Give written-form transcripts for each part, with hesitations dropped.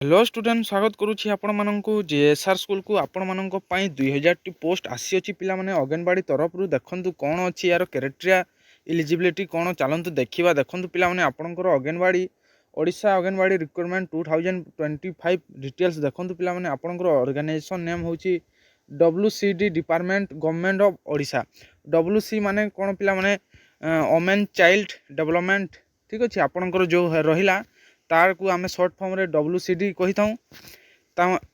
Hello student स्वागत करुच्ची आपण मानक जेएसआर स्कूल को आपण मानक 2000 टी पोस्ट आसी अछि पिला माने अंगनवाड़ी तरफ रु देखंतु कोन अछि यार क्राइटेरिया एलिजिबिलिटी कोन चलंतु देखिबा देखंतु पिला माने आपणकर अंगनवाड़ी ओडिशा अंगनवाड़ी रिक्वायरमेंट 2025 डिटेल्स देखंतु पिला माने आपणकर ऑर्गेनाइजेशन नेम होची WCD department government of Odisha. WC माने कोन पिला माने वुमेन चाइल्ड डेवलपमेंट ठीक अछि आपणकर जो रहिला तार को आम सर्ट फॉर्म रे WCD कही था।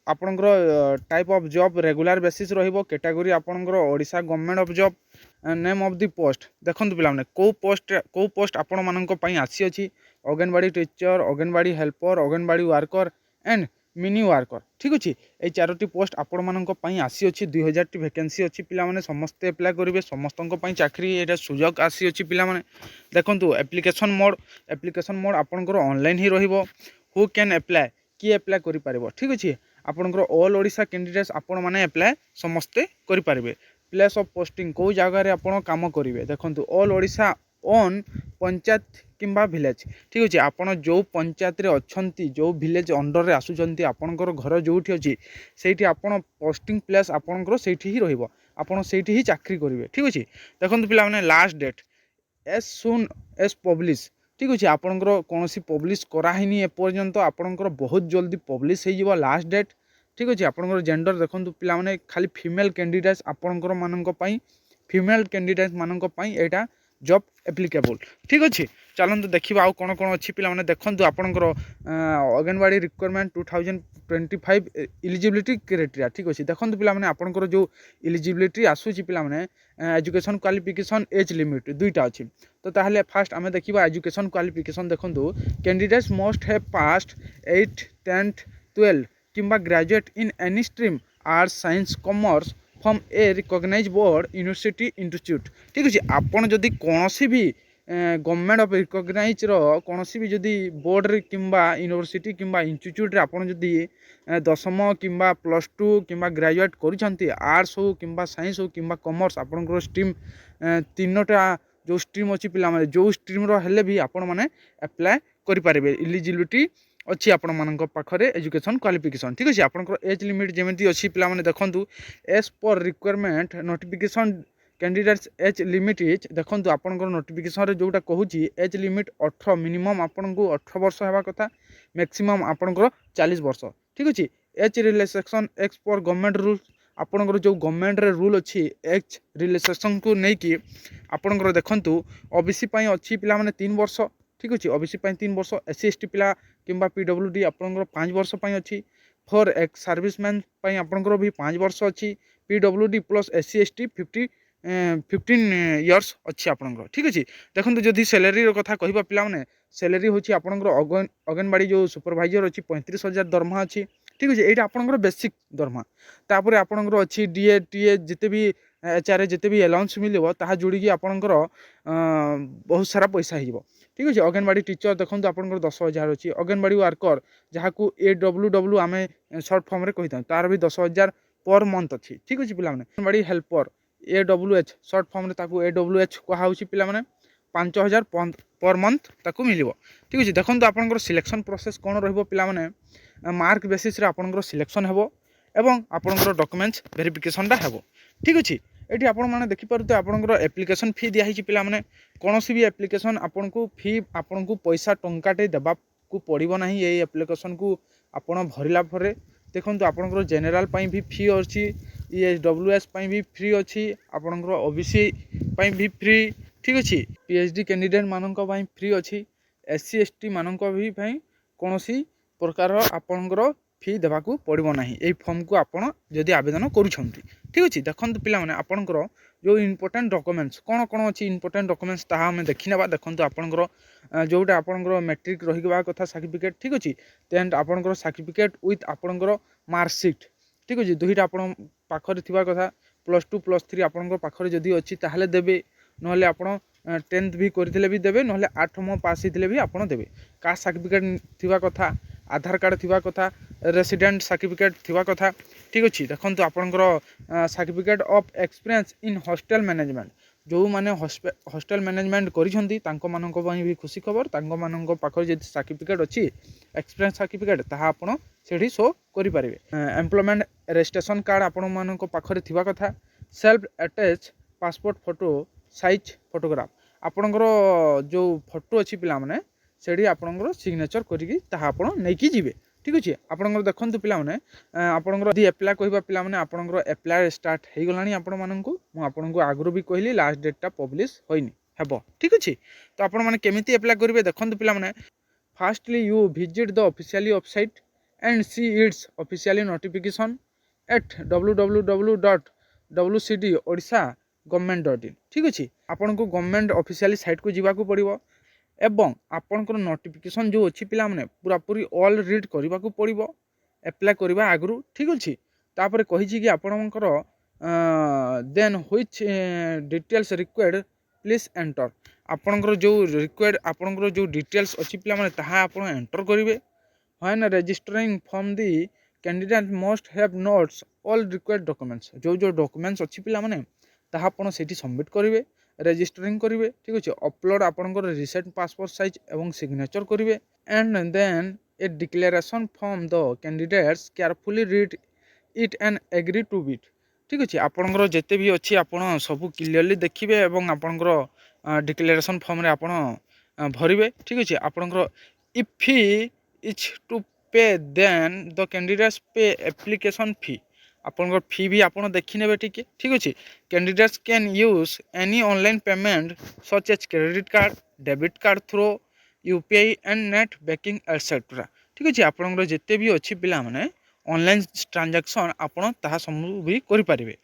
आपणकर type of job regular basis रहिबो कैटेगरी आपणकर Odisha government of job name of the post देखंतु पिला माने को पोस्ट आपण मानक पई आसी अछि anganwadi teacher anganwadi helper anganwadi worker and mini worker ठीक अच्छे ये चारोटी पोस्ट आपण मानक पई आसी अछि 2000 टी वैकेंसी अछि पिला माने समस्त अप्लाई करिवे समस्तन पई चाकरी एटा सुजोग आसी अछि पिला माने देखंतु एप्लिकेशन मोड आपणकर ऑनलाइन ही रहिबो हु कैन अप्लाई की अप्लाई करि पारिबो ठीक अच्छे आपणकर ऑल ओडिशा कैंडिडेट्स आपण माने अप्लाई समस्ते करि पारिबे। प्लेस ऑफ पोस्टिंग को जगह रे आपण काम करिवे देखंतु ऑल ओडिशा ऑन पंचायत किंबा विलेज ठीक अच्छे आपण जो पंचायत रे अछंती जो विलेज अंडर रे आसुचंती आपणकर घर जोठी अछि सेठी आपण पोस्टिंग प्लेस आपणकर सेठी ही रहिबो आपण सेठी ही चाकरी करिवे ठीक अच्छे। देखंतु पिला माने last date as soon as publish ठीक अच्छे आपणकर कोनोसी पब्लिश कराहिनी एपर्यंत आपणकर बहुत जल्दी पब्लिश हो लास्ट डेट ठीक अच्छे। आपणकर जेंडर देखंतु पिला माने खाली फीमेल कैंडिडेट्स आपणकर मानक पई फीमेल कैंडिडेट्स मानक पई एटा जॉब एप्लिकेबल ठीक अच्छे। चलते देखा आउ कौन कौन अच्छी पिला देखूँ आपंकर अंगनवाड़ी रिक्वायरमेंट 2025 एलिजिबिलिटी क्राइटेरिया ठीक अच्छे देखो पिला आपंकर जो एलिजिबिलिटी आसूची पिला एजुकेशन क्वालिफिकेशन एज लिमिट दुईटा अच्छी तो ताहले फास्ट आम देखा एजुकेशन क्वालिफिकेशन देखो candidates must have passed 8th 10th 12 किंबा graduate in any stream arts science commerce from a recognised board university institute ठीक अच्छे। आपड़ जदि कौन भी गवर्नमेंट ऑफ रिकॉग्नाइज कौन भी जदि बोर्ड रे किंबा यूनिवर्सिटी किंबा इंस्टीट्यूट रे आपन जदि दशम किंबा +2 किंबा ग्रेजुएट करिसंती आर्ट्स हो किंबा साइंस हो किंबा कॉमर्स आपनकर स्ट्रीम तीनोटा जो स्ट्रीम अच्छी पिला माने जो स्ट्रीम रो हेले भी आपण माने अप्लाई करि पारिबे एलिजिबिलिटी अच्छी आपण मानक पाखरे एजुकेशन क्वालिफिकेशन ठीक अच्छे। आपनकर एज लिमिट जेमिति अच्छी पिला माने देखंतु as per requirement notification candidates age limit is देखो आपंकर नोटिफिकेशन जोटा कहूँ एज लिमिट 18 मिनिमम आपन को 18 वर्ष होगा कथा मैक्सिमम आपंकर 40 वर्ष ठीक अच्छे। एज रिलैक्सेशन एक्स पर गवर्नमेंट रूल आपंकर जो गवर्नमेंट रे रूल अच्छी एज रिलैक्सेशन को लेकिन आपंकर देखूँ ओबीसी अच्छी पिला माने 3 वर्ष ठीक अच्छे ओबीसी 3 वर्ष SC ST पिला किंबा PWD आपंकर 5 वर्ष अच्छी फॉर एक्स सर्विसमैन आपंकर भी 5 वर्ष अच्छी PWD plus SC ST 15 years अच्छी आपंकर ठीक अच्छे। देखो जदि सैलरी कथा कहवा पे सैलरी हूँ आपंकर अंगनवाड़ी जो सुपरभाइजर अच्छी 35,000 दरमहा अच्छी ठीक अच्छे यहाँ आपंकर बेसिक दरमहा तापर आपंकर अच्छी DA TA जिते भी HRA जिते भी अलाउंस मिले ताहा जोड़ी आपंकर बहुत सारा पैसा हो ठीक अच्छे। अंगनवाड़ी टीचर देखो आपंकर 10,000 अच्छी अंगनवाड़ी वर्कर जहाँ को AWW आम सर्ट फॉर्म कही था तार भी 10,000 पर मंथ अच्छी ठीक अच्छे पिला Anganwadi helper AWH short form ताकू AWH कहुच्छी पिला माने 5,000 पर मंथ ताकू मिलिबो ठीक अच्छे। देखो आपंकर सिलेक्शन प्रोसेस कौन रहिबो पिला माने मार्क बेसिस रे आपंकर सिलेक्शन हेबो एवं आपंकर डॉक्यूमेंट्स वेरिफिकेशन टा हेबो ठीक अच्छे। ये आपण मैंने देखिपे आपंकर एप्लिकेशन फी दिखाई पिला माने कौन भी एप्लिकेशन आपन को फी आपन को पैसा टंकाटे देवा को पड़ो ना ये एप्लिकेशन को आपड़ भरला पर देखो आपंकर जेनेल भी फी अच्छी EWS भी फ्री अच्छी आपंकर OBC भी फ्री ठीक अच्छे। PhD कैंडिडेट मानक फ्री अच्छी SC ST मानक भी कौन प्रकार आपंकर फी देवाक पड़ो ना ये फॉर्म को आपड़ जदि आवेदन करुँच ठीक अच्छे। देखो पिला माने आपंकर जो इम्पोर्टेंट डॉक्यूमेंट्स कौन कौन अच्छी इम्पोर्टेंट डॉक्यूमेंट्स ताहा आम देखने देखो आपंकर जोटा आपंकर मैट्रिक रही कथा सर्टिफिकेट ठीक अच्छे देन आपंकर सर्टिफिकेट विथ आपंकर मार्कशीट ठीक अच्छे दुईटा आप पाखरे थिबा कथा +2 +3 आपंकर पाखरे जदि अच्छी ताहले देबे नहले आपण 10th भी करथिले भी देबे नहले 8th पास हिथिले भी आपण देबे कास्ट सर्टिफिकेट थिबा कथा आधार कार्ड थिबा कथा रेसिडेंट सर्टिफिकेट थिबा कथा ठीक अच्छे। देखो आपंकर certificate of experience in hostel management जो मैंने हॉस्टल मैनेजमेंट करिसेंती तांको माननको पई भी खुशी खबर तांको माननको पाखर जे सर्टिफिकेट अछि एक्सपीरियंस सर्टिफिकेट ताहा आपण सेठी शो करि परिबे। एम्प्लॉयमेंट रजिस्ट्रेशन कार्ड आपण माननको पाखरे थिबा कथा। Self attach passport photo size photograph आपणकर जो फोटो अच्छी पिला माने सेठी आपणकर सिग्नेचर करिकी ताहा आपण नेकी जिवे। ठीक अच्छे आपणकर देखंतु पिला माने आपणकर यदि एप्लाय कहिबा पिला माने आपणकर एप्लाय स्टार्ट हे गलानी आपण माननको मु आपणको आगु भी कहली लास्ट डेटटा पब्लिश होइनी हेबो। ठीक अच्छे तो आपण माने केमिति एप्लाय करिवे देखंतु पिला माने fastly you visit the officially website and see it's officially notification eight www.wcdodisha.government.in। ठीक अच्छे आपन को गवर्नमेंट ऑफिशियली साइट को जीवा को पड़िबो एवं आपनकर नोटिफिकेशन जो अच्छी पिला माने पूरा पूरी ऑल रीड करबा को पड़िबो एप्लाय करबा आगु। ठीक अच्छे तापर कहिछि कि आपनकर then which details required please enter आपनकर जो रिक्वायर्ड आपनकर जो डिटेल्स अच्छी पिला माने ताहा आपन एंटर करिवे। When registering from the candidate must have notes all required documents जो जो डॉक्यूमेंट्स अच्छी पिला माने ताहा आपण सेठी सबमिट करिवे रजिस्टरिंग करिवे। ठीक अछि अपलोड आपनकर रिसेंट पासपोर्ट साइज एवं सिग्नेचर करिवे and then a declaration from the candidates carefully read it and agree to it. ठीक अछि आपनकर जेते भी अछि आपण सब क्लियरली देखिबे एवं आपनकर डिक्लेरेशन फॉर्म रे आपण भरिवे। ठीक अछि आपनकर if fee is to pay then the candidates pay application fee आपनकर फी भी आपण देखि नेबे। ठीक ठीक अछि candidates can use any online payment such as credit card debit card through UPI and net banking etcetera. ठीक अछि आपनकर जेते भी अछि पिला माने ऑनलाइन ट्रांजैक्शन आपण ताहा समूह भी करि परिबे।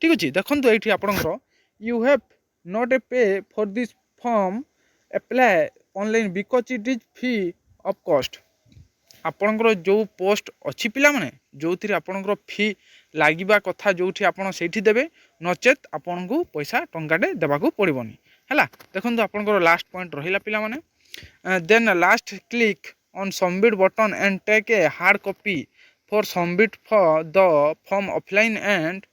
ठीक अछि देखंतु एठी आपनकर यू हैव नॉट ए पे for this form apply online because it is fee of cost आपनकर जो पोस्ट अच्छी पिला माने जो थी आपनकर फी लागिबा कथा जो आपण सेठी देबे नचेत आपन को पैसा टंकाटे देबाकू पड़िबनी हैला। देखंतु आपनकर लास्ट पॉइंट रहिला पिला माने then last click on submit button and take a hard copy for submit for the form offline and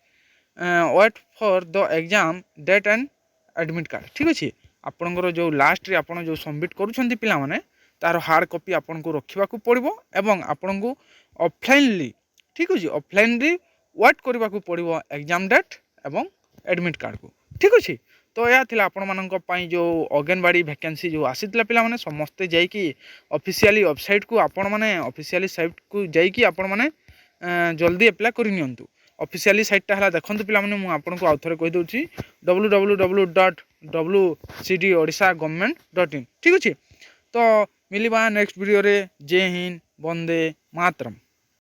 wait for the exam date and admit card. ठीक अछि आपनकर जो लास्ट रे आपण जो सबमिट करूछंती पिला माने तार हार्ड कॉपी आपन को रखिबा को पड़िबो एवं आपन को ऑफलाइनली। ठीक अछि ऑफलाइनली वेट करबा को पड़िबो एग्जाम डेट एवं एडमिट कार्ड को। ठीक अछि तो या थिला आपण मानक पई जो अंगनवाड़ी वैकेंसी जो आसीतला पिला माने समस्त जाई कि ऑफिशियली वेबसाइट को आपण माने ऑफिशियली साइट को जाई कि आपण माने जल्दी अप्लाई करि नियंतु। ऑफिशियली साइट ता हला देखंतु पिला माने मु आपण को आउथरे कहि दोछि www.wcdodisha.government.in। ठीक अछि तो मिलिबा नेक्स्ट वीडियो रे। जय हिंद वंदे मातरम।